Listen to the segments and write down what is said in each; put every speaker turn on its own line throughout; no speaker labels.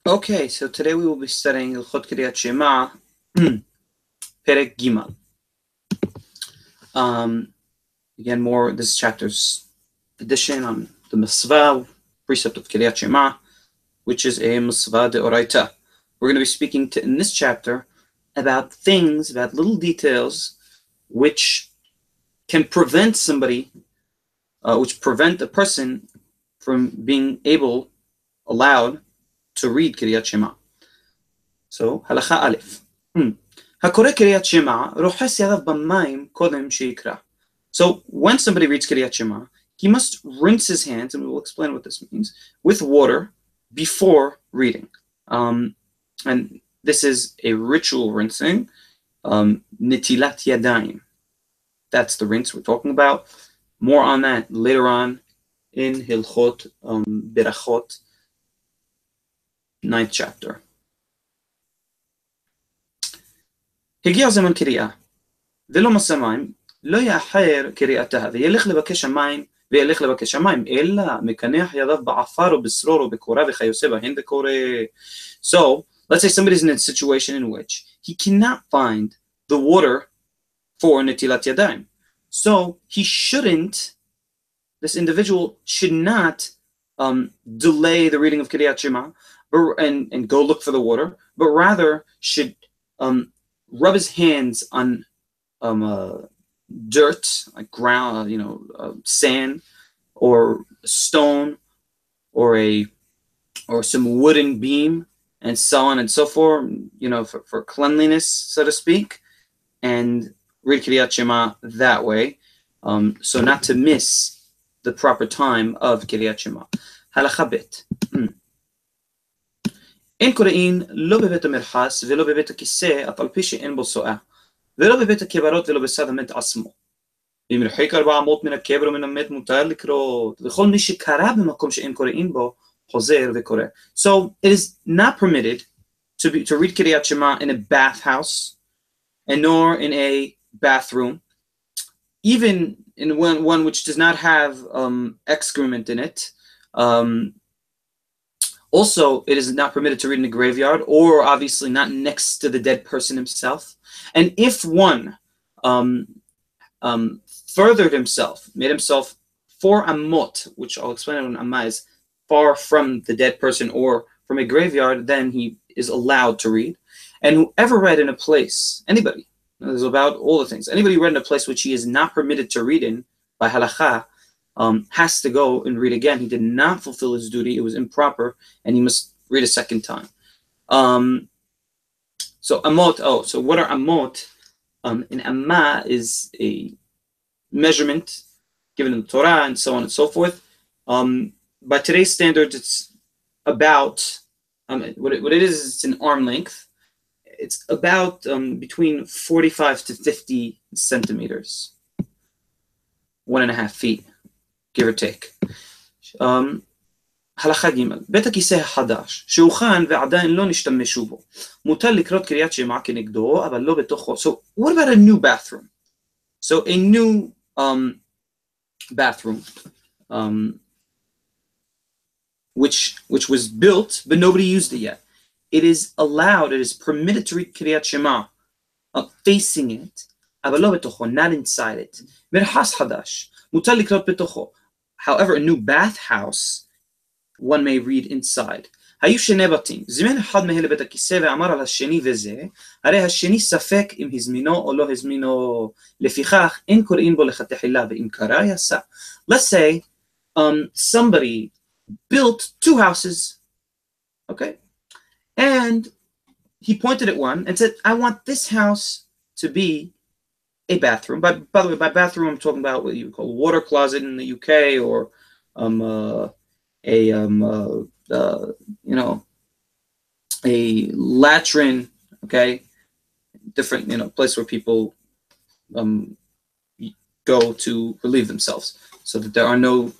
Okay, so today we will be studying Hilchot Keriyat Shema, Perek Gimal. Again, more this chapter's addition on the Mitzvah, precept of Keriyat Shema, which is a Mitzvah de Oraita. We're going to be speaking in this chapter about things, about little details, which can prevent somebody, which prevent a person from being allowed to read Keriyat Shema. So, halacha aleph. הקורא קריאת שמע, רוחס ידיו במים קודם שיקרא. So, when somebody reads Keriyat Shema, he must rinse his hands, and we'll explain what this means, with water before reading. And this is a ritual rinsing, nitilat yadayim. That's the rinse we're talking about. More on that later on in Hilchot Berachot, 9th chapter. הגיע זמן קריאה, ולא מסע מים, לא יאחר קריאתה, וילך לבקש המים, אלא מקנח ידיו בעפר או בשרור או בקורה וכיוצא בהן בקורה. So, let's say somebody's in a situation in which he cannot find the water for netilat yadayim. So, this individual should not delay the reading of Keriyat Shema and go look for the water, but rather should rub his hands on dirt, like ground, sand, or stone, or some wooden beam, and so on and so forth, for cleanliness, so to speak, and read Keriyat Shema that way, so not to miss the proper time of Keriyat Shema. Halacha bet. אין קוראין לא בבית המרחץ ולא בבית הכיסא, אף על פי שאין בו סואה, ולא בבית הקברות ולא בסד המת עצמו. ואם רחק 400 מן הקבר ומן המת מותר לקרות, וכל מי שקרא במקום שאין קוראין בו, חוזר וקורא. So it is not permitted to read Keriyat Shema in a bathhouse, and nor in a bathroom, even in one which does not have excrement in it. Also, it is not permitted to read in a graveyard, or obviously not next to the dead person himself. And if one furthered himself, made himself 4 amot, which I'll explain when amma is far from the dead person or from a graveyard, then he is allowed to read. And whoever read in a place, anybody, this is about all the things, anybody read in a place which he is not permitted to read in by halacha, has to go and read again. He did not fulfill his duty. It was improper, and he must read a second time. So amot, so what are amot? An amma is a measurement given in the Torah and so on and so forth. By today's standards, it's about, what it is, it's an arm length. It's about between 45 to 50 centimeters, 1.5 feet. Give or take. הלכה ג' בית הכיסא החדש שהוכן ועדיין לא נשתמשו בו מותר לקרוא קריאת שמע כנגדו אבל לא בתוכו. So what about a new bathroom? So a new bathroom which was built but nobody used it yet. It is permitted to read Keriyat Shema facing it, אבל לא בתוכו, not inside it. מרחץ חדש מותר לקרוא בתוכו. However, a new bathhouse, one may read inside. היו שני בתים, זימן אחד מאלה בית הכיסא ואמר על השני וזה, הרי השני ספק אם הזמינו או לא הזמינו, לפיכך אין קוראים בו לכתחילה ואם קרא יעשה. Let's say somebody built 2 houses, okay? And he pointed at one and said, I want this house to be a bathroom. By the way, by bathroom, I'm talking about what you call a water closet in the UK, or a latrine, okay, different, place where people go to relieve themselves, so that there are no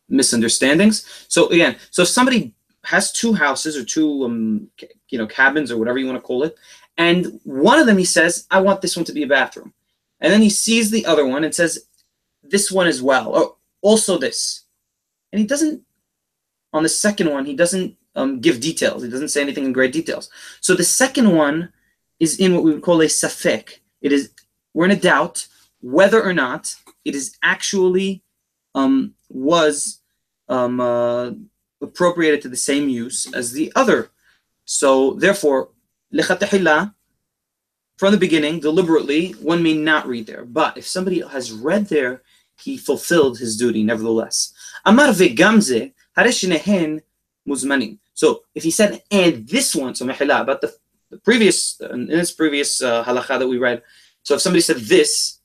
misunderstandings. So again, so if somebody has 2 houses or 2 cabins or whatever you want to call it, and one of them he says, I want this one to be a bathroom. And then he sees the other one and says, this one as well, or also this. And he doesn't, on the second one, he doesn't give details. It doesn't say anything in great details. So the second one is in what we would call a safek. We're in a doubt whether or not it is actually was appropriated to the same use as the other. So therefore, lechatahila, from the beginning, deliberately, one may not read there. But if somebody has read there, he fulfilled his duty nevertheless. Amar vegamze hareshinehen muzmanin. So if he said, and this one, so mehila, about the previous, in this previous halakha that we read, so if somebody said this,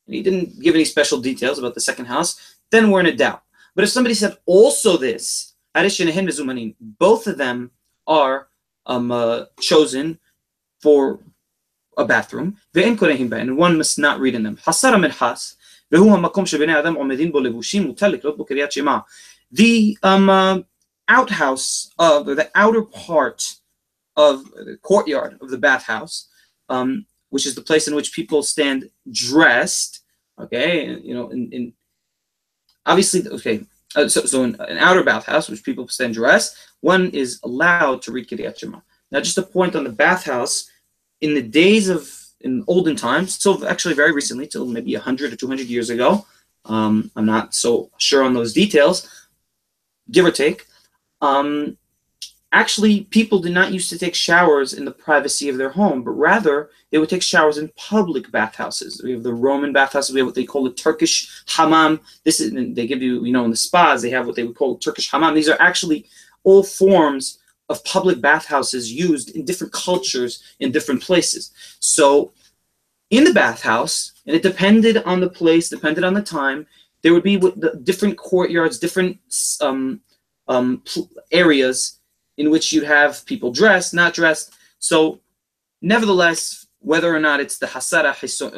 and he didn't give any special details about the second house, then we're in a doubt. But if somebody said also this, hareshinehen muzmanin, both of them are chosen for a bathroom, and one must not read in them. The outhouse of, or the outer part of the courtyard of the bathhouse, which is the place in which people stand dressed. Okay, you know, in obviously, okay. So in an outer bathhouse, which people stand dressed, one is allowed to read Keriyat Shema. Now, just a point on the bathhouse. In the days of, in olden times, till actually very recently, till maybe 100 or 200 years ago, I'm not so sure on those details, give or take, actually people did not used to take showers in the privacy of their home, but rather they would take showers in public bathhouses. We have the Roman bathhouses, we have what they call the Turkish hammam. This is, they give you, you know, in the spas, they have what they would call Turkish hammam. These are actually all forms of public bathhouses used in different cultures in different places. So in the bathhouse, and it depended on the place, depended on the time, there would be the different courtyards, different areas in which you'd have people dressed, not dressed. So nevertheless, whether or not it's the hasara,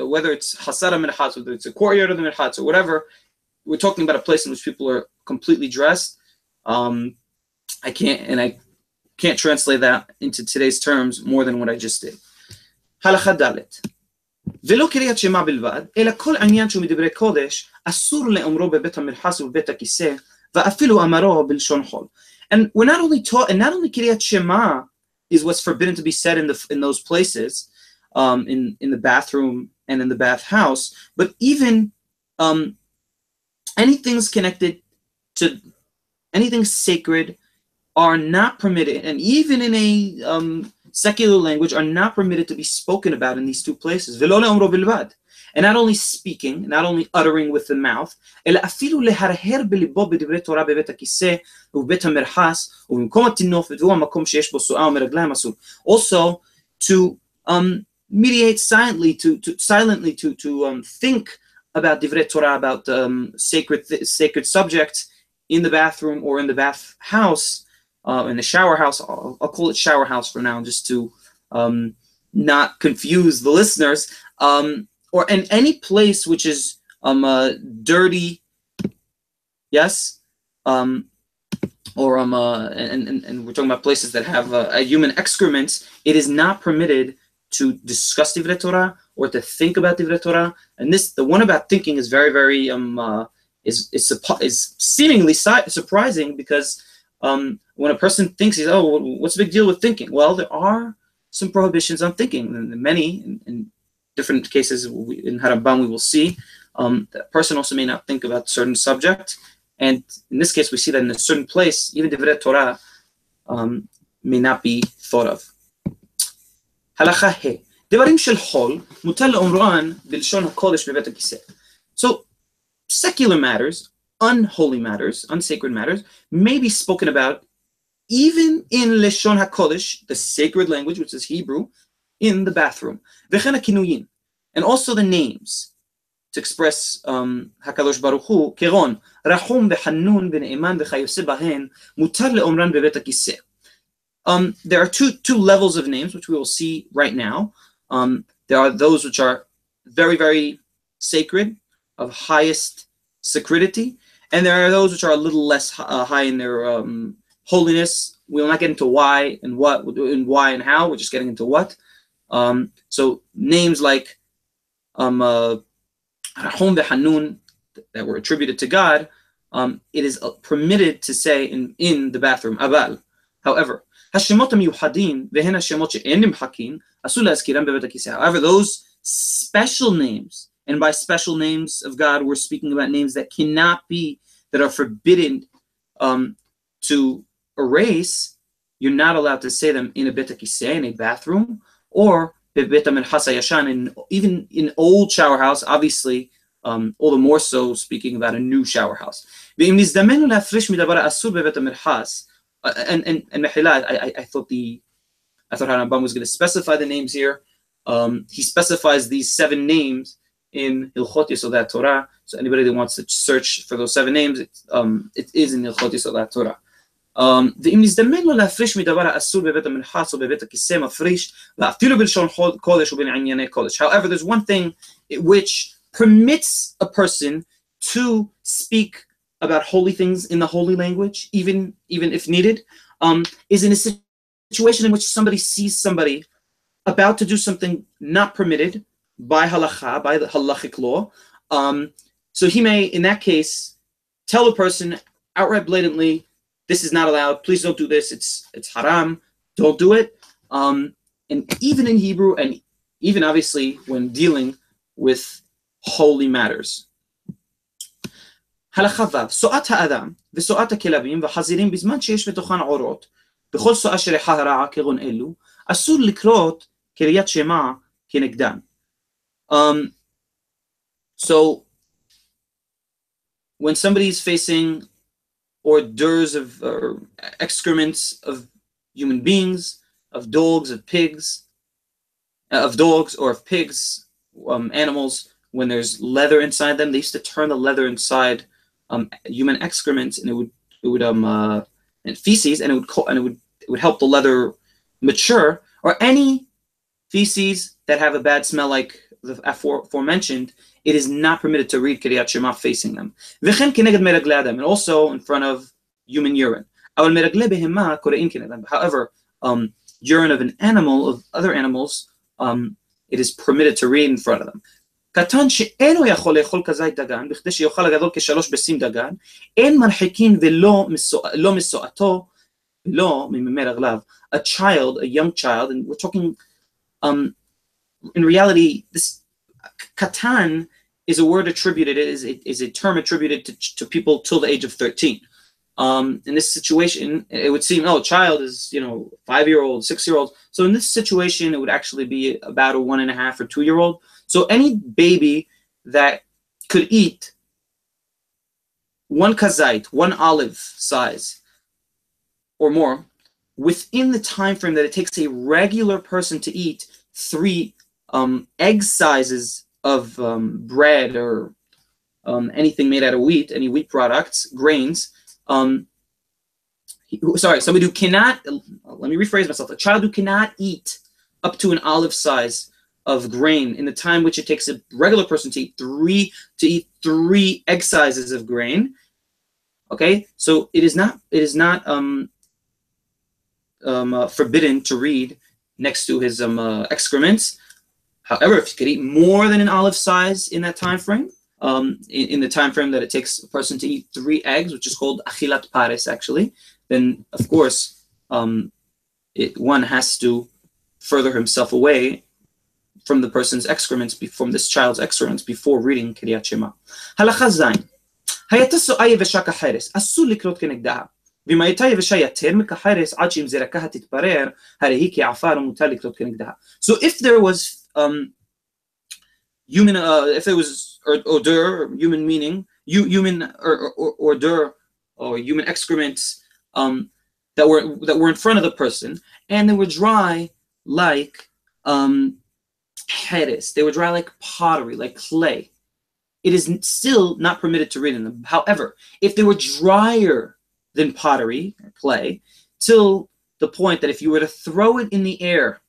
whether it's hasara mirhatz, whether it's a courtyard of the mirhatz or whatever, we're talking about a place in which people are completely dressed. I can't translate that into today's terms more than what I just did. Halakha dalet. ולא קריאת שמע בלבד, אלא כל עניין שהוא מדברי קודש, אסור לאומרו בבית המרחץ ובבית הכיסא, ואפילו אמרו בלשון חול. And we're not only taught, and not only Keriyat Shema is what's forbidden to be said in those places, in the bathroom and in the bathhouse, but even anything connected to anything sacred are not permitted, and even in a secular language, are not permitted to be spoken about in these two places. And not only speaking, not only uttering with the mouth, also to mediate silently, to think about divrei Torah, about sacred subjects in the bathroom or in the bathhouse, in the shower house. I'll call it shower house for now, just to not confuse the listeners. Or in any place which is dirty, yes, and we're talking about places that have human excrements. It is not permitted to discuss divrei Torah or to think about divrei Torah. And the one about thinking is very, very is seemingly surprising, because when a person thinks, what's the big deal with thinking? Well, there are some prohibitions on thinking, and many in different cases in Harambam we will see that a person also may not think about a certain subject, and in this case we see that in a certain place even divrei Torah may not be thought of. Halakha he devarim shel chol mutar leomran b'lshon hakodesh bebet hakiseh. So secular matters, unholy matters, unsacred matters, may be spoken about even in Leshon HaKodesh, the sacred language, which is Hebrew, in the bathroom. And also the names to express HaKadosh Baruch Hu, Keron, Rahum v'Hanun v'Ne'eman v'Chayose bahen, mutar le'omran bebet hakiseh. There are two levels of names, which we will see right now. There are those which are very, very sacred, of highest sacredity, and there are those which are a little less high in their holiness. We will not get into why and what, and why and how. We're just getting into what. So names like Rahum v'Hanun that were attributed to God, it is permitted to say in the bathroom. Aval However, השמות המיוחדים והן השמות שאין נמחקים, אסור להזכירם בבית הכיסא. However, those special names, and by special names of God, we're speaking about names that cannot be, that are forbidden to erase. You're not allowed to say them in a beit hakiseh, in a bathroom, or bebeit haminchas hayashan, and even in old shower house, obviously, all the more so speaking about a new shower house. ואם נזדמנו להפריש מדבר האסור בבית המרחץ, and מחילה, I thought Harambam was going to specify the names here. He specifies these 7 names in Hilchot Yesodei Torah. So anybody that wants to search for those 7 names, it is in Hilchot Yesodei Torah. ואם נזדמן לו להפריש מדבר האסור בבית המרחץ או בבית הכיסא מפריש, ואפילו בלשון קודש ובענייני קודש. However, there's one thing which permits a person to speak about holy things in the holy language, even if needed, is in a situation in which somebody sees somebody about to do something not permitted by halacha, by the halachic law. So he may, in that case, tell a person outright blatantly, this is not allowed, please don't do this, it's haram, don't do it. And even in Hebrew, and even obviously when dealing with holy matters. הלכה ו' סועת האדם וסועת הכלבים והחזירים בזמן שיש בתוכן עורות בכל סועה שריחה הרעה כגון אלו אסור לקרות קריית שמע כנגדן. So when somebody is facing hors d'oeuvres of excrements of human beings, of dogs, of pigs, of dogs or of pigs, animals, when there's leather inside them, they used to turn the leather inside human excrement, and it would and feces, and it would help the leather mature. Or any feces that have a bad smell, like the aforementioned, it is not permitted to read Keriyat Shema facing them. And also in front of human urine. However, urine of an animal, of other animals, it is permitted to read in front of them. קטן שאינו יכול לאכול כזית דגן, בכדי שיאכל הגדול כ3 ביצים דגן, אין מרחיקים ולא מסועתו, לא ממימי רגליו. A child, a young child, and we're talking, in reality, this katan is a word attributed, is a term attributed to people till the age of 13. In this situation, it would seem, oh, child is, 5-year-old, 6-year-old. So in this situation, it would actually be about a 1.5 or 2-year-old. So any baby that could eat 1 kazait, 1 olive size or more, within the time frame that it takes a regular person to eat 3 egg sizes of bread or anything made out of wheat, any wheat products, grains, somebody who cannot, let me rephrase myself, a child who cannot eat up to an olive size of grain in the time which it takes a regular person to eat 3 egg sizes of grain. Okay, so it is not forbidden to read next to his excrements. However, if you could eat more than an olive size in that time frame, in the time frame that it takes a person to eat 3 eggs, which is called achilat pares, actually, then of course one has to further himself away from the person's excrements, from this child's excrements, before reading Keriyat Shema. הלכה ז' הייתה סועה יבשה כחרס, אסור לקרות כנגדה. ואם הייתה יבשה יותר מכחרס, עד שאם זרקה תתברר, הרי היא כעפר ומותר לקרות כנגדה. So if there was human, if there was odor, human meaning, human or odor or human excrements that were in front of the person, and they were dry like heres, they were dry like pottery, like clay, it is still not permitted to read in them. However, if they were drier than pottery or clay, till the point that if you were to throw it in the air,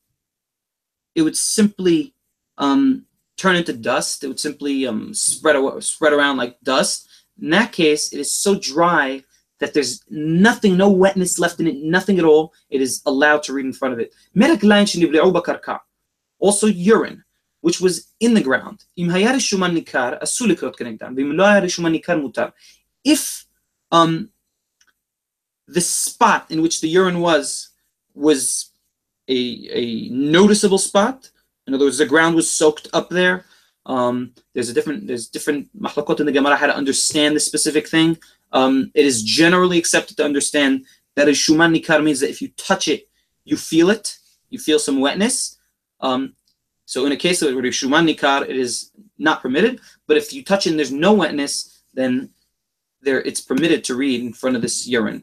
it would simply turn into dust. It would simply spread around like dust. In that case, it is so dry that there's nothing, no wetness left in it, nothing at all. It is allowed to read in front of it. Also urine, which was in the ground. If the spot in which the urine was a noticeable spot. In other words, the ground was soaked up there. There's different mahlakot in the Gemara how to understand this specific thing. It is generally accepted to understand that a shuman nikar means that if you touch it, you feel it. You feel some wetness. So in a case where a shuman nikar, it is not permitted. But if you touch it and there's no wetness, then it's permitted to read in front of this urine,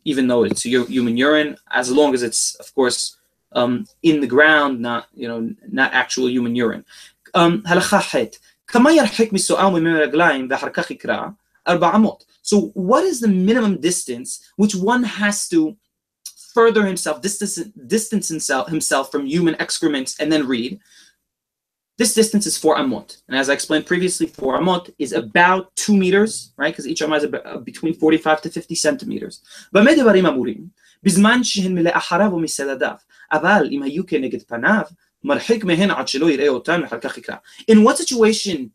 even though it's human urine, as long as it's, of course, in the ground, not actual human urine. הלכה ח' כמה ירחק מסוער וממי רגליים ואחר כך יקרא 400. So what is the minimum distance which one has to further himself, distance himself from human excrements and then read? This distance is 4 amot. And as I explained previously, 4 amot is about 2 meters, right? Because each amot is between 45 to 50 centimeters. במה דברים אמורים? בזמן שהן מלאחריו ומסדדיו, אבל אם היו כנגד פניו, מרחיק מהן עד שלא יראה אותן ואחר כך יקרא. In what situation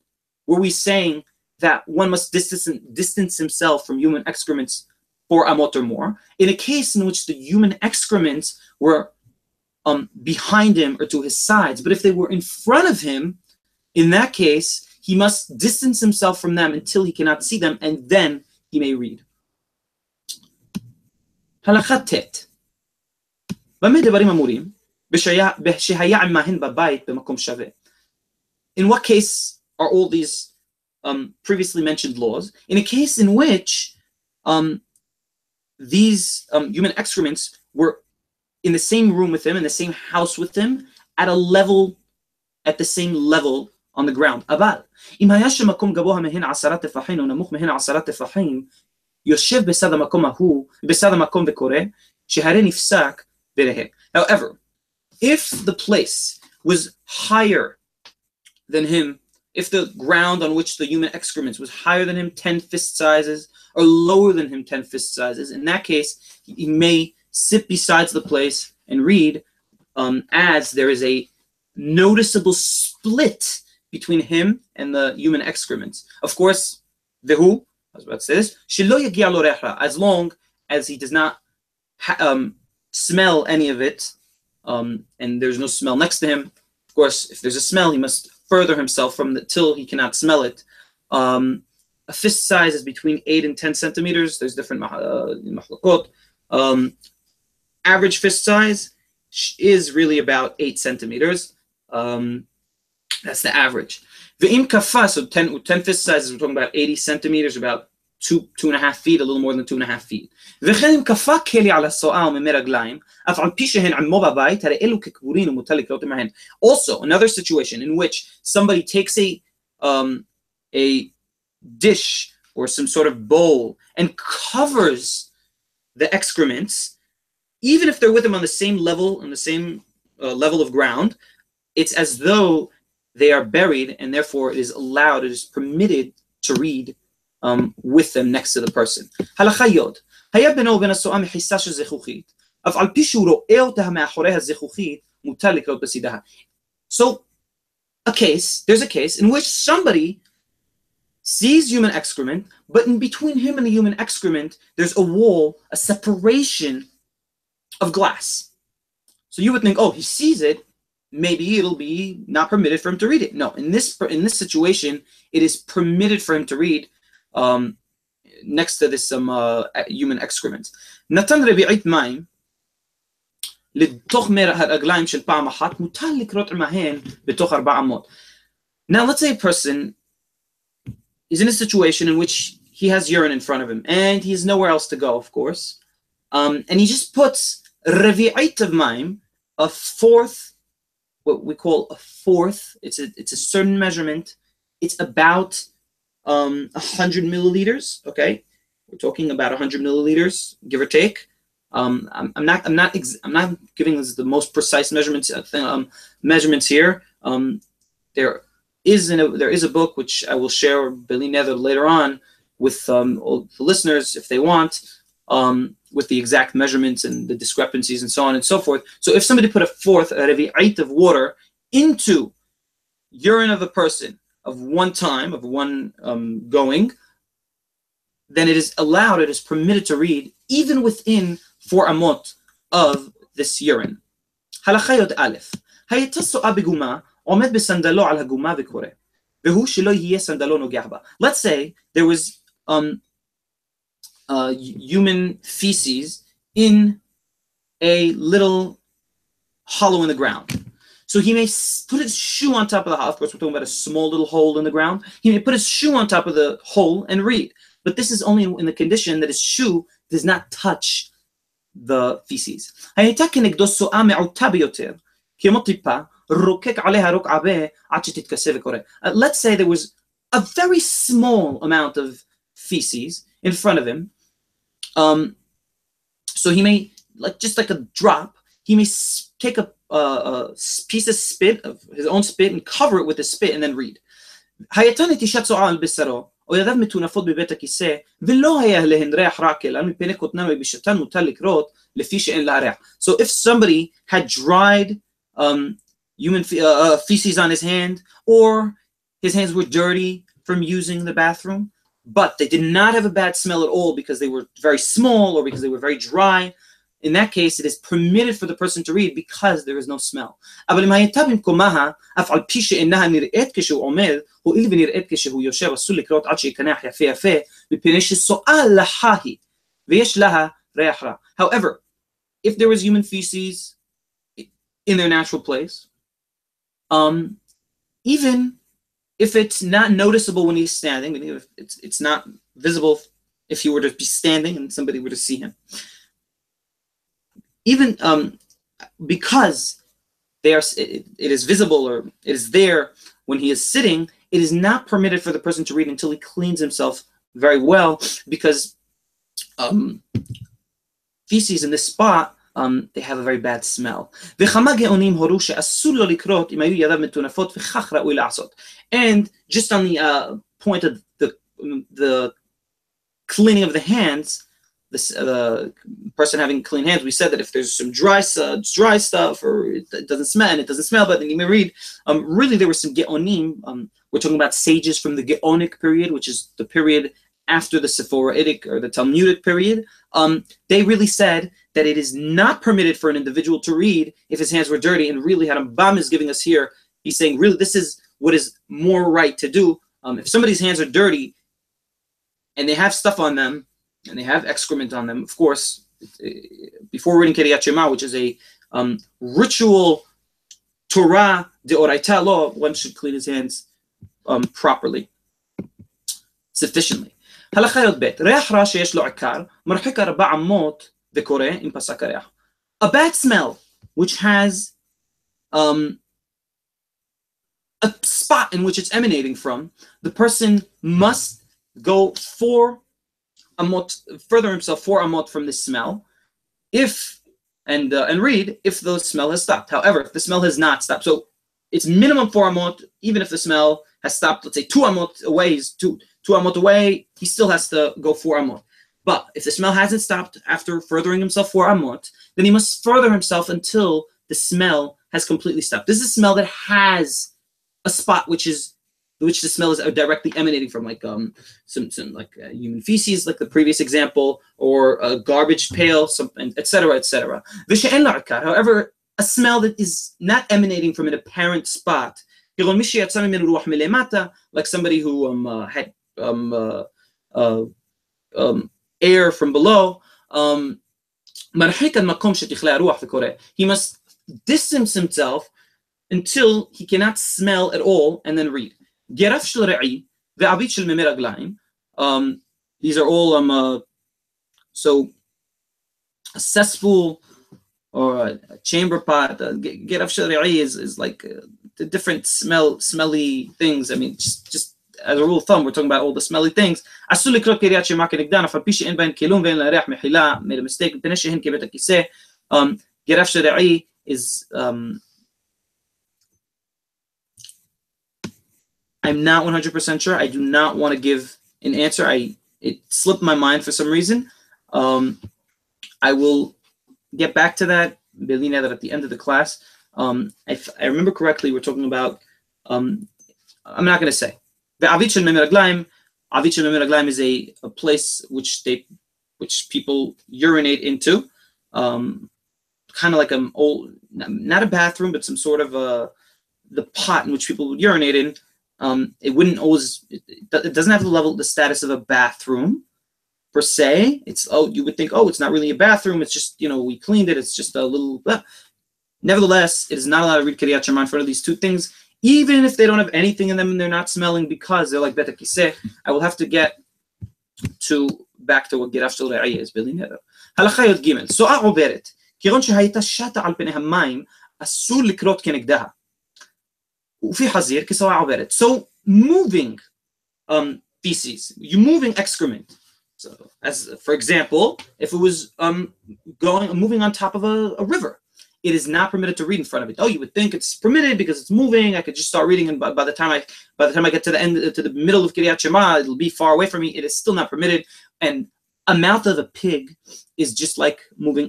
were we saying that one must distance himself from human excrements 4 amot or more? In a case in which the human excrements were behind him or to his sides, but if they were in front of him, in that case, he must distance himself from them until he cannot see them, and then he may read. הלכה ט' במה דברים אמורים? בשהיה עמהן בבית במקום שווה. In what case are all these previously mentioned laws? In a case in which these human excrements were in the same room with him, in the same house with him, at the same level on the ground. אבל אם היה שמקום גבוה מהן 10 טפחים ונמוך מהן 10 טפחים, יושב בסד המקום וקורא, שהרי נפסק ביניהם. However, if the place was higher than him, if the ground on which the human excrements was higher than him 10 fist sizes, or lower than him 10 fist sizes, in that case, he may sit beside the place and read, as there is a noticeable split between him and the human excrements. Of course, vehu, I was about to say this, shelo yagia lo recha, as long as he does not smell any of it, and there's no smell next to him. Of course, if there's a smell, he must further himself from till he cannot smell it. A fist size is between 8 and 10 centimeters. There's different mahlakot. Average fist size is really about 8 centimeters. That's the average. Ve'im kafa, so 10 fist sizes, we're talking about 80 centimeters, about 2.5 feet, a little more than 2.5 feet. וכן אם כפה כלי על הסועה וממי רגליים, אף על פי שהן עמו בבית, הרי אלו כקבורין ומותר לקרות עמהן. Also, another situation in which somebody takes a dish or some sort of bowl and covers the excrements, even if they're with them on the same level, level of ground, it's as though they are buried, and therefore it is allowed, it is permitted to read with them next to the person. הלכה יוד, היה בינו ובין הסועה מחיסה של זכוכית, אף על פי שהוא רואה אותה מאחורי הזכוכית, מותר לקרות בצידה. So, there's a case in which somebody sees human excrement, but in between him and the human excrement, there's a wall, a separation of glass. So you would think, oh, he sees it, maybe it'll be not permitted for him to read it. No, in this situation, it is permitted for him to read next to this human excrement. נתן רביעית מים לתוך הרגליים של פעם אחת, מותר לקרות עמהן בתוך 4 אמות. Now let's say a person is in a situation in which he has urine in front of him and he has nowhere else to go, of course, and he just puts revi'it of mayim, a fourth, what we call a fourth. It's a certain measurement. It's about 100 milliliters. Okay, we're talking about 100 milliliters, give or take. I'm not giving this the most precise measurements here. There is a book which I will share later on with all the listeners if they want, with the exact measurements and the discrepancies and so on and so forth. So if somebody put a revi'it of water into urine of a person of one going, then it is allowed, it is permitted to read even within 4 amot of this urine. הלכה י"א, הייתה סועה בגומה, עומד בסנדלו על הגומה וקורא, והוא שלא יהיה סנדלו נוגע בה. Let's say there was human feces in a little hollow in the ground. So he may put his shoe on top of the hollow. Of course, we're talking about a small little hole in the ground. He may put his shoe on top of the hole and read. But this is only in the condition that his shoe does not touch the feces. Let's say there was a very small amount of feces in front of him. So he may, just like a drop, he may take a piece of spit, of his own spit, and cover it with the spit and then read. או ידיו מטונפות בבית הכיסא, ולא היה להן ריח רע כלל, מפני קוטנן ובישתן מותר לקרות, לפי שאין לה ריח. So if somebody had dried human feces on his hand, or his hands were dirty from using the bathroom, but they did not have a bad smell at all because they were very small or because they were very dry, in that case, it is permitted for the person to read because there is no smell. אבל אם הייתה במקומה, אף על פי שאינה נראית כשהוא עומד, הואיל ונראית כשהוא יושב, אסור לקרות עד שיקנח יפה יפה, מפני שסועה לחה היא, ויש לה ריח רע. However, if there was human feces in their natural place, even if it's not noticeable when he's standing, if it's not visible if he were to be standing and somebody were to see him, even because it is visible or it is there when he is sitting, it is not permitted for the person to read until he cleans himself very well, because feces in this spot, they have a very bad smell. And just on the point of the cleaning of the hands, the person having clean hands, we said that if there's some dry stuff or it doesn't smell, but then you may read, really there were some geonim. We're talking about sages from the Geonic period, which is the period after the Sephoratic or the Talmudic period. They really said that it is not permitted for an individual to read if his hands were dirty. And really, Harambam is giving us here, he's saying, really, this is what is more right to do. If somebody's hands are dirty and they have stuff on them, and they have excrement on them, of course, before reading Keriyat Shema, which is a ritual Torah deoraita law, one should clean his hands properly, sufficiently. הלכה י"ב, ריח רע שיש לו עיקר, מרחיק 4 אמות וקורא אם פסק הריח. A bad smell, which has a spot in which it's emanating from, the person must go 4 amot, further himself 4 amot from the smell, and read if the smell has stopped. However, if the smell has not stopped, so it's minimum 4 amot, even if the smell has stopped, let's say 2 amot away, he's 2 amot away, he still has to go 4 amot. But if the smell hasn't stopped after furthering himself 4 amot, then he must further himself until the smell has completely stopped. This is a smell that has a spot which the smell is directly emanating from, like some human feces, like the previous example, or a garbage pail, something, etc., etc. However, a smell that is not emanating from an apparent spot, like somebody who had air from below, he must distance himself until he cannot smell at all and then read. גרף של רעי ועביד של ממי רגליים. These are all so a cesspool or a chamber pot. גרף של רעי is like the different smelly things. I mean, just as a rule of thumb, we're talking about all the smelly things. אסור לקרוא קריאת שמע כנגדן, אף על פי שאין בהן כלום ואין לה ריח מחילה, made a mistake, מפני שהן כבית הכיסא. גרף של רעי is I'm not 100% sure. I do not want to give an answer. It slipped my mind for some reason. I will get back to that, Belina, that at the end of the class. If I remember correctly, we're talking about, I'm not going to say. The Avid Shel Memei Raglaim is a place which they which people urinate into, kind of like an old, not a bathroom, but some sort of the pot in which people would urinate in. It wouldn't always, it doesn't have the status of a bathroom per se. It's, you would think, it's not really a bathroom. It's just, we cleaned it. It's just a little, nevertheless, it is not allowed to read Keriyat Shema in front of these two things, even if they don't have anything in them and they're not smelling, because they're like Bet HaKiseh. I will have to get back to what Giraf Shel Re'ayeh is building here. הלכה י"ג, סועה עוברת, כגון שהייתה שטה על פני המים, אסור לקרות כנגדה. وفي حظير كسواع عبارت. So moving feces, you moving excrement. So, as for example, if it was moving on top of a river, it is not permitted to read in front of it. You would think it's permitted because it's moving. I could just start reading, and by the time I get to the end, to the middle of Keriyat Shema, it'll be far away from me. It is still not permitted. And a mouth of a pig is just like moving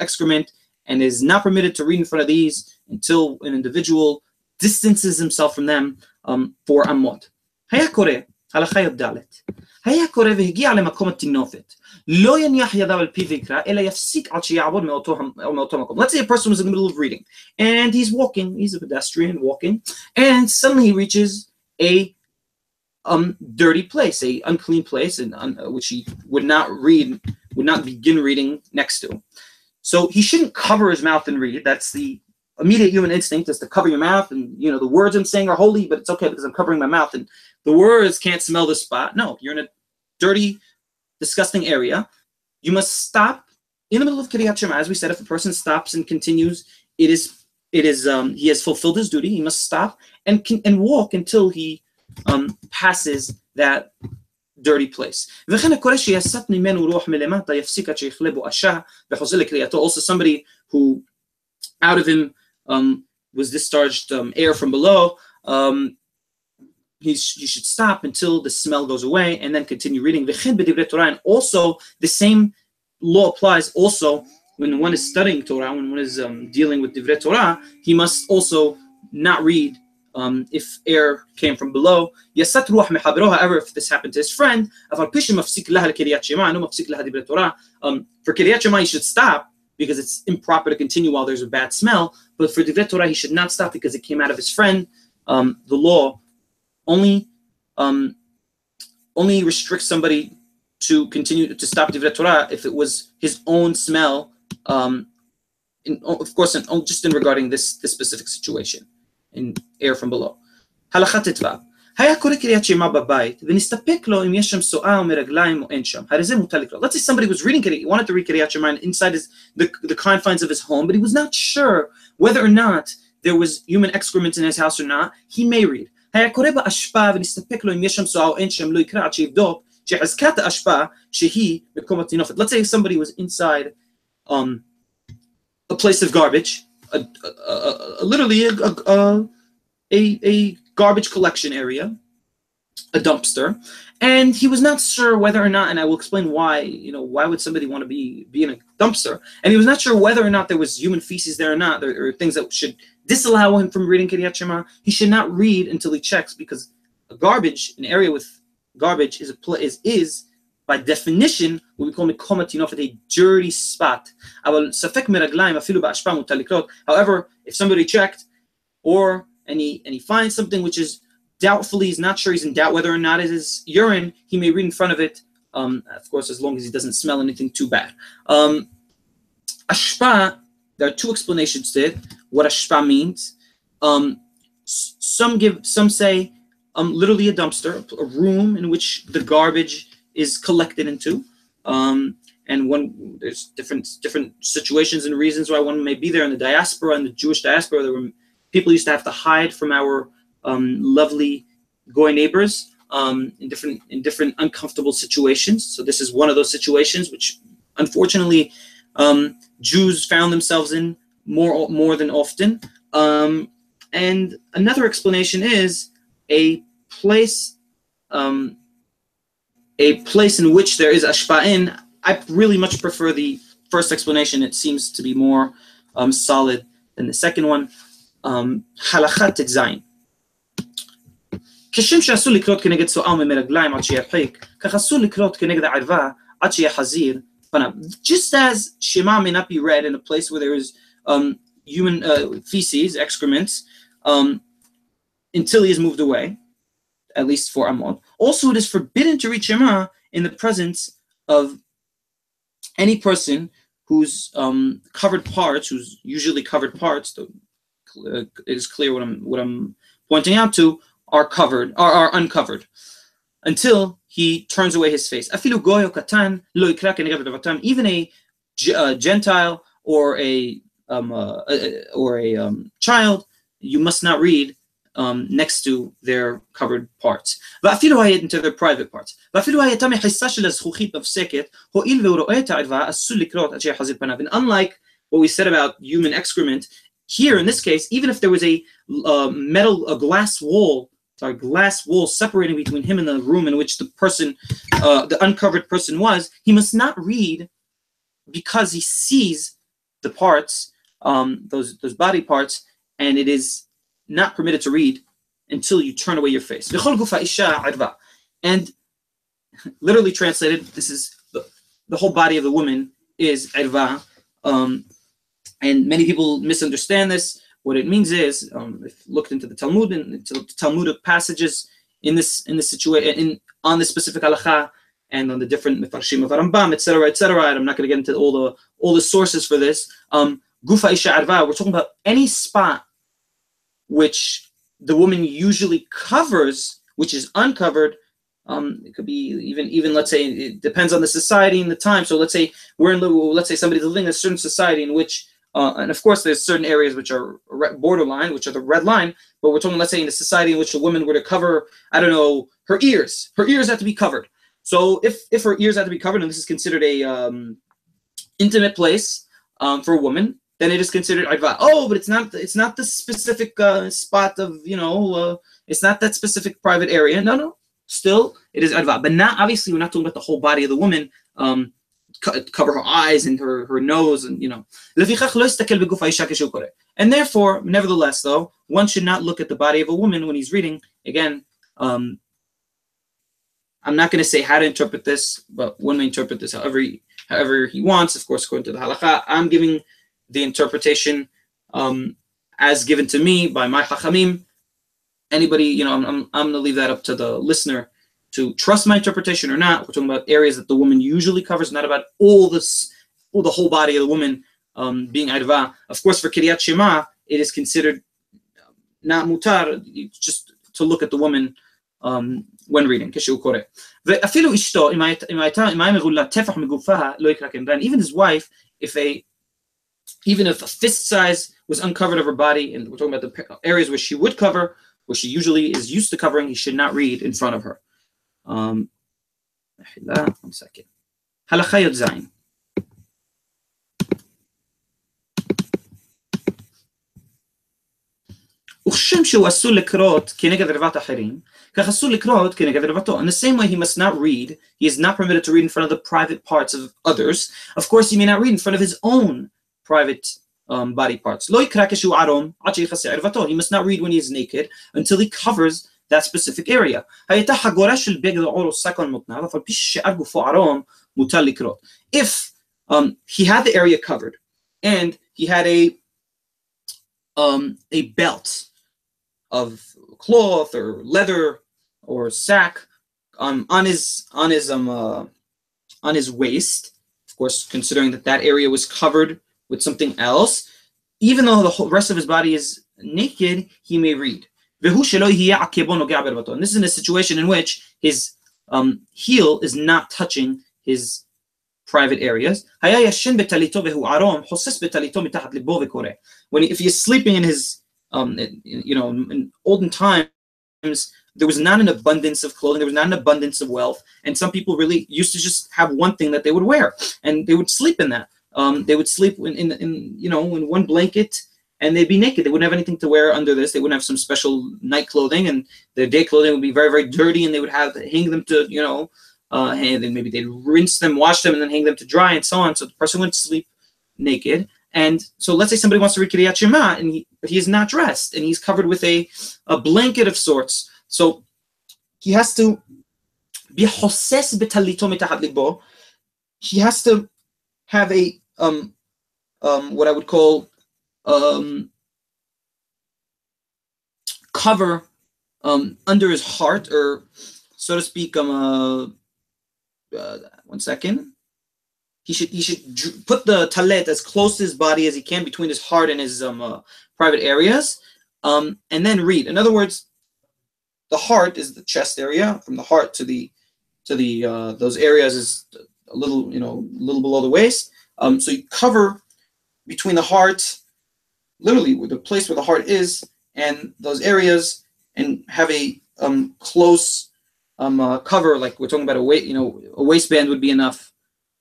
excrement, and is not permitted to read in front of these until an individual distances himself from them for amot. היה קורא, הלכה י"ד, היה קורא והגיע למקום התינופת, לא יניח ידיו על פיו ויקרא, אלא יפסיק עד שיעבור מאותו מקום. Let's say a person was in the middle of reading, and he's walking, he's a pedestrian walking, and suddenly he reaches a dirty place, a unclean place, which he would not begin reading next to. So he shouldn't cover his mouth and read. That's the immediate human instinct, is to cover your mouth, and the words I'm saying are holy, but it's okay because I'm covering my mouth and the words can't smell the spot. No, you're in a dirty, disgusting area. You must stop in the middle of Keriyat Shema. As we said, if a person stops and continues, he has fulfilled his duty. He must stop and walk until he passes that dirty place. Also, somebody who out of him was discharged air from below, he should stop until the smell goes away and then continue reading. And also, the same law applies also when one is studying Torah, when one is dealing with Divrei Torah, he must also not read if air came from below. However, if this happened to his friend, for Keriyat Shema, he should stop because it's improper to continue while there's a bad smell. But for Divrei Torah, he should not stop because it came out of his friend. The law only restricts somebody to continue to stop Divrei Torah if it was his own smell. Of course, just in regarding this specific situation, in air from below. הלכה ט"ו, היה קורא קריאת שמע בבית, ונסתפק לו אם יש שם סועה או מרגליים או אין שם. הרי זה מותר לקרוא. Let's say somebody was reading, he wanted to read קריאת שמע inside the confines of his home, but he was not sure whether or not there was human excrement in his house or not. He may read. היה קורא באשפה ונסתפק לו אם יש שם סועה או אין שם, לא יקרא עד שיבדוק שחזקת האשפה שהיא מקום התינופת. Let's say somebody was inside a place of garbage, literally a garbage collection area, a dumpster, and he was not sure whether or not, and I will explain why, why would somebody want to be in a dumpster, and he was not sure whether or not there was human feces there or not, or things that should disallow him from reading Keriyat Shema. He should not read until he checks, because an area with garbage is by definition what we call מקום התינופת, a dirty spot. אבל ספק מרגליים אפילו באשפה מותר לקרות. However, if somebody checked and he finds something which is doubtfully, he's not sure, he's in doubt whether or not it is urine, he may read in front of it, of course, as long as he doesn't smell anything too bad. Ashpa, there are two explanations to it, what ashpa means. Some say literally a dumpster, a room in which the garbage is collected into, and there's different situations and reasons why one may be there. In the diaspora, in the Jewish diaspora, there were people used to have to hide from our lovely goy neighbors in different uncomfortable situations. So this is one of those situations which, unfortunately, Jews found themselves in more than often. And another explanation is a place in which there is ashpa'in. I really much prefer the first explanation. It seems to be more solid than the second one. Halakha ט"ז. כשם שאסור לקרות כנגד סועה ומרגליים עד שירחיק, כך אסור לקרות כנגד הערווה Just as Shema may not be read in a place where there is human feces, excrements, until he is moved away, at least for Amon. Also, it is forbidden to read Shema in the presence of any person whose covered parts, whose usually covered parts, it is clear what I'm pointing out to, are uncovered, until he turns away his face. Even a Gentile or a child, you must not read next to their covered parts. Into their private parts. And unlike what we said about human excrement, here in this case, even if there was a glass wall separating between him and the room in which the person, the uncovered person was, he must not read because he sees the parts, those body parts, and it is not permitted to read until you turn away your face. And literally translated, this is the whole body of the woman is irva. And many people misunderstand this. What it means is, if looked into the Talmud and into the Talmudic passages in this situation, on this specific halacha, and on the different mefarshim of Rambam, etc., etc. And I'm not going to get into all the sources for this. Gufa isha arva. We're talking about any spot which the woman usually covers, which is uncovered. It could be even let's say it depends on the society and the time. So let's say let's say somebody's living in a certain society in which, and of course there's certain areas which are borderline, which are the red line. But we're talking, let's say, in a society in which a woman were to cover, I don't know, her ears. Her ears have to be covered. So if her ears have to be covered, and this is considered a intimate place for a woman, then it is considered adva. Oh, but it's not the specific spot of, it's not that specific private area. No. Still, it is adva. But not, obviously, we're not talking about the whole body of the woman, cover her eyes and her nose, and, And therefore, nevertheless, though, one should not look at the body of a woman when he's reading. Again, I'm not going to say how to interpret this, but one may interpret this however he wants, of course, according to the halakha. I'm giving the interpretation as given to me by my chachamim. Anybody, I'm going to leave that up to the listener to trust my interpretation or not. We're talking about areas that the woman usually covers, not about the whole body of the woman being adva. Of course, for Keriyat Shema, it is considered not mutar, just to look at the woman when reading. And even his wife, even if a fist size was uncovered of her body, and we're talking about the areas where she would cover, where she usually is used to covering, he should not read in front of her. 1 second. Halakha Yod Zayin. In the same way, he must not read. He is not permitted to read in front of the private parts of others. Of course, he may not read in front of his own private body parts. He must not read when he is naked until he covers that specific area. If he had the area covered and he had a belt of cloth or leather or sack on his waist, of course, considering that area was covered with something else, even though the whole rest of his body is naked, he may read. And this is in a situation in which his heel is not touching his private areas. If he's sleeping in his, in olden times, there was not an abundance of clothing, there was not an abundance of wealth, and some people really used to just have one thing that they would wear, and they would sleep in that. They would sleep in one blanket, and they'd be naked. They wouldn't have anything to wear under this. They wouldn't have some special night clothing, and their day clothing would be very, very dirty, and they would have to hang them to, and then maybe they'd rinse them, wash them, and then hang them to dry, and so on. So the person would sleep naked. And so let's say somebody wants to read Keriyat Shema, and he is not dressed, and he's covered with a blanket of sorts. So he has to be hoses betalito mitachat libo, he has to have a what I would call cover under his heart, or so to speak. 1 second. He should put the talet as close to his body as he can between his heart and his private areas, and then read. In other words, the heart is the chest area. From the heart to the those areas is a little, a little below the waist. So you cover between the heart, literally the place where the heart is, and those areas, and have a close cover, like we're talking about a waistband would be enough,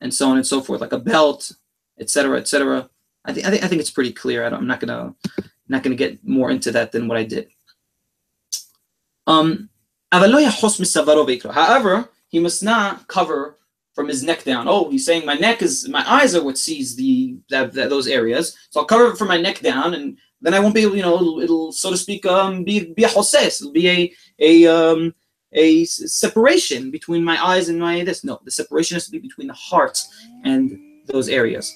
and so on and so forth, like a belt, etc., etc. I think it's pretty clear. I'm not gonna get more into that than what I did. However, he must not cover from his neck down. Oh, he's saying my eyes are what sees those areas. So I'll cover it from my neck down, and then I won't be able, it'll so to speak be a hoses. It'll be a separation between my eyes and my this. No, the separation has to be between the heart and those areas.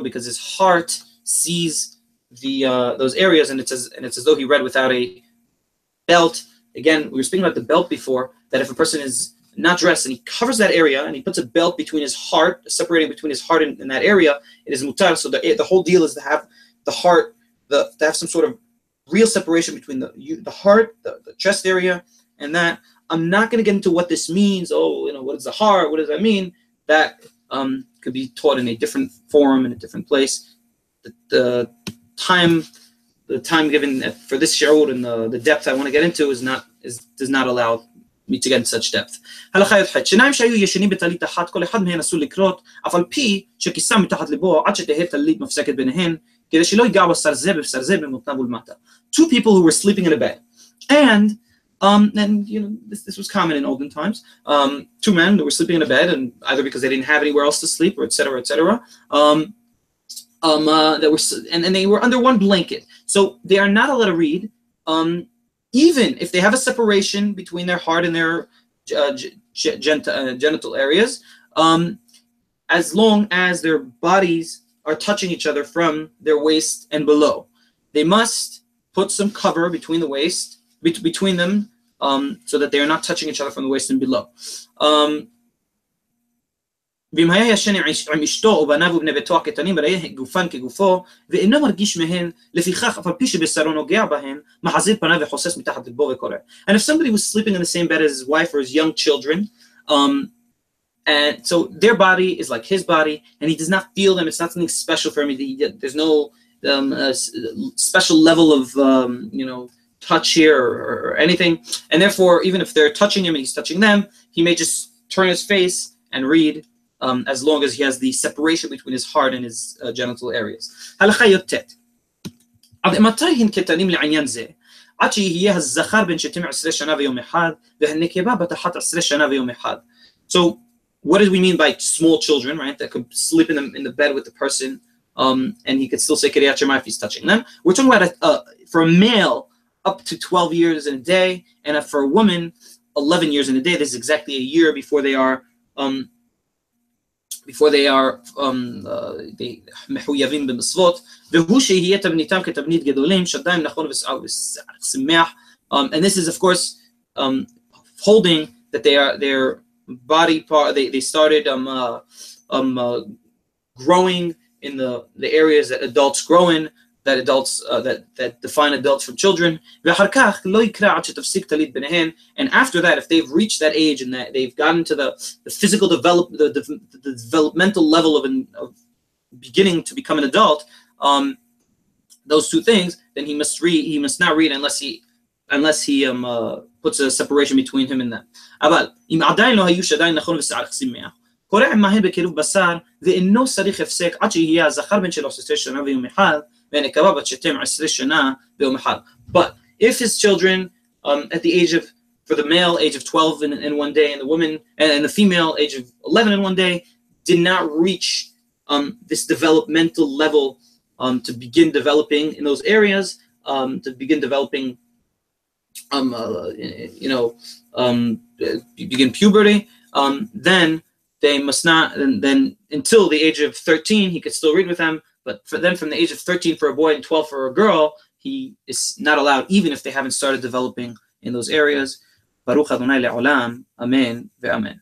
Because his heart sees those areas, and it's as though he read without a belt. Again, we were speaking about the belt before, that if a person is not dressed and he covers that area and he puts a belt between his heart, separating between his heart and that area, it is mutar. So the whole deal is to have the heart, to have some sort of real separation between the heart, the chest area, and that. I'm not going to get into what this means. Oh, what is the heart? What does that mean? That could be taught in a different forum, in a different place. The time given for this shiur and the depth I want to get into does not allow me to get in such depth. שניים שהיו ישנים בטלית אחת, כל אחד מהן אסור לקרות, אף על פי שכיסם מתחת לבו, עד שתהא טלית מפסקת ביניהן, כדי שלא ייגע בשר זה בבשר זה במותניו ולמטה. Two people who were sleeping in a bed, and this was common in olden times. Two men that were sleeping in a bed, and either because they didn't have anywhere else to sleep, or etc., etc. That were and they were under one blanket, so they are not allowed to read, even if they have a separation between their heart and their genital areas, as long as their bodies are touching each other from their waist and below. They must put some cover between the waist, between them, so that they are not touching each other from the waist and below. ואם היה ישן עם אשתו ובניו ובני ביתו הקטנים וראה גופן כגופו ואינו מרגיש מהן, לפיכך אף על פי שבשרו נוגע בהן, מחזיר פניו וחוסס מתחת לבו וקורא. And if somebody was sleeping in the same bed as his wife or his young children, and so their body is like his body, and he does not feel them, it's not something special for him, there's no special level of touch here or anything, and therefore even if they're touching him and he's touching them, he may just turn his face and read, as long as he has the separation between his heart and his genital areas. הלכה י"ט. עד מתי הן קטנים לעניין זה? עד שיהיה הזכר בן 12 שנה ויום אחד, והנקבה בת 11 שנה ויום אחד. So, what do we mean by small children, right? That could sleep in the bed with the person, and he could still say Keriyat Shema if he's touching them. We're talking about for a male up to 12 years in a day, and for a woman 11 years in a day. This is exactly a year before they are מחויבים במצוות, והוא שיהיה תבניתם כתבנית גדולים, שדיים נכון ושמח. And this is of course holding that their body part, they started growing in the areas that adults grow in, that adults that define adults from children. ואחר כך לא יקרא עד שתפסיק טלית ביניהן. And after that, if they've reached that age and that they've gotten to the physical the developmental level of beginning to become an adult, those two things, then he must not read unless he puts a separation between him and them. אבל אם עדיין לא היו שדיים נכון ושיער שמח, קורא עמהן בקירוב בשר ואינו צריך הפסק עד שיהיה הזכר בן 13 שנה ויום אחד, but if his children, at the age of, for the male age of 12 in one day, and the woman and the female age of 11 in one day, did not reach this developmental level to begin developing in those areas, to begin developing begin puberty, then they must not. Then until the age of 13, he could still read with them. But then from the age of 13 for a boy and 12 for a girl, he is not allowed, even if they haven't started developing in those areas. Baruch Adonai le'olam. Amen ve'amen.